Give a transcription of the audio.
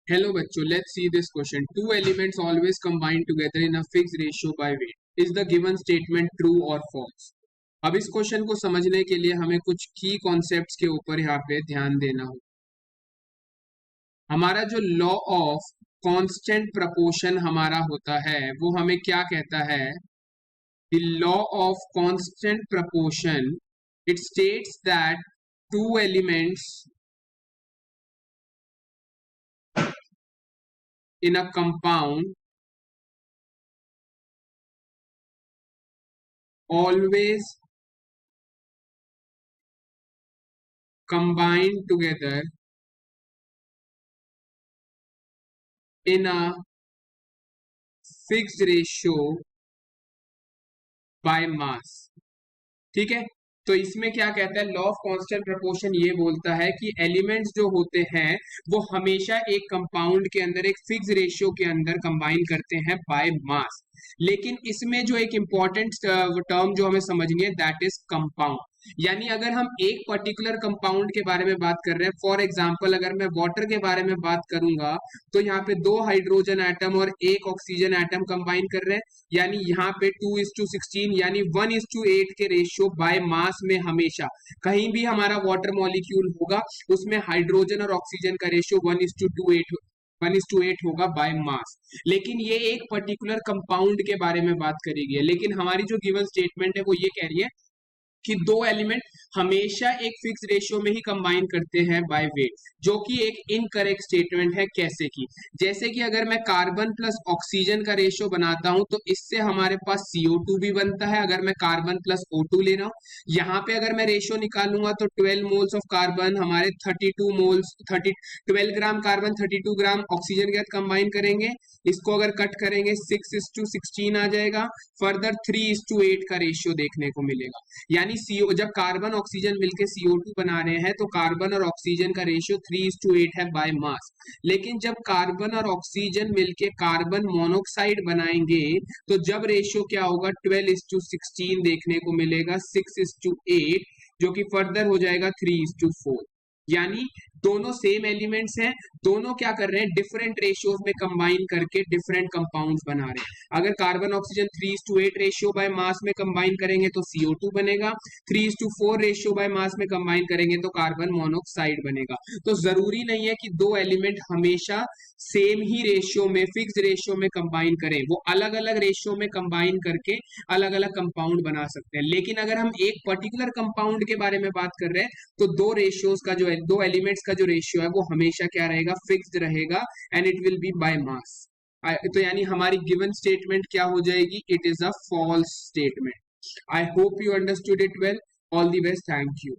Hello बच्चों, let's see this question. Two elements always combine together in a fixed ratio by weight. Is the given statement true or false? अब इस question को समझने के लिए हमें कुछ की कॉन्सेप्ट्स के ऊपर यहाँ पे ध्यान देना हो। हमारा जो लॉ ऑफ कांस्टेंट प्रपोर्शन हमारा होता है वो हमें क्या कहता है? The law of constant proportion, it states that two elements in a compound always combine together in a fixed ratio by mass। ठीक है, तो इसमें क्या कहता है? लॉ ऑफ कांस्टेंट प्रपोर्शन ये बोलता है कि एलिमेंट्स जो होते हैं वो हमेशा एक कंपाउंड के अंदर एक फिक्स रेशियो के अंदर कंबाइन करते हैं बाय मास। लेकिन इसमें जो एक इंपॉर्टेंट टर्म जो हमें समझनी है, दैट इज कंपाउंड। यानी अगर हम एक पर्टिकुलर कंपाउंड के बारे में बात कर रहे हैं, फॉर एग्जांपल अगर मैं वाटर के बारे में बात करूंगा तो यहाँ पे 2 हाइड्रोजन एटम और 1 ऑक्सीजन एटम कंबाइन कर रहे हैं, यानी यहाँ पे 2:16 यानी 1:8 के रेशियो बाय मास में हमेशा कहीं भी हमारा वाटर मॉलिक्यूल होगा उसमें हाइड्रोजन और ऑक्सीजन का रेशियो 1:8 होगा बाय मास। लेकिन ये एक पर्टिकुलर कंपाउंड के बारे में बात करी गई है, लेकिन हमारी जो गिवन स्टेटमेंट है वो ये कह रही है कि दो एलिमेंट हमेशा एक फिक्स रेशियो में ही कंबाइन करते हैं बाय वेट, जो कि एक इनकरेक्ट स्टेटमेंट है। कैसे की? जैसे कि अगर मैं कार्बन प्लस ऑक्सीजन का रेशियो बनाता हूं तो इससे हमारे पास CO2 भी बनता है। अगर मैं कार्बन प्लस O2 ले रहा हूं, यहाँ पे अगर मैं रेशियो निकालूंगा तो 12 मोल्स ऑफ कार्बन हमारे 32 moles 12 gram carbon 32 gram oxygen के साथ कंबाइन करेंगे। इसको अगर कट करेंगे 6:16 आ जाएगा। फर्दर 3:8 का रेशियो देखने को मिलेगा। यानी CO जब कार्बन ऑक्सीजन मिलके CO2 बना रहे हैं तो कार्बन और ऑक्सीजन का रेशियो 3:8 है बाय मास। लेकिन जब कार्बन और ऑक्सीजन मिलके कार्बन मोनोक्साइड बनाएंगे तो जब रेशियो क्या होगा? 12:16 देखने को मिलेगा, 6:8, जो कि फर्दर हो जाएगा 3:4। यानी दोनों सेम एलिमेंट्स हैं, दोनों क्या कर रहे हैं? डिफरेंट रेशियोज में कंबाइन करके डिफरेंट कंपाउंड्स बना रहे हैं। अगर carbon oxygen 3:8 ratio by mass में कंबाइन करेंगे तो CO2 बनेगा, 3:4 रेशियो बाय मास में कंबाइन करेंगे तो कार्बन मोनोक्साइड बनेगा। तो जरूरी नहीं है कि दो एलिमेंट हमेशा सेम ही रेशियो में फिक्स रेशियो में कंबाइन करें, वो अलग अलग रेशियो में कंबाइन करके अलग अलग कंपाउंड बना सकते हैं। लेकिन अगर हम एक पर्टिकुलर कंपाउंड के बारे में बात कर रहे हैं तो दो रेशियोज का जो है, दो एलिमेंट्स का जो रेशियो है वो हमेशा क्या रहेगा? फिक्स्ड रहेगा, and it will be by mass. तो यानी हमारी गिवन स्टेटमेंट क्या हो जाएगी? It is a false statement. I hope you understood it well. All the best, thank you.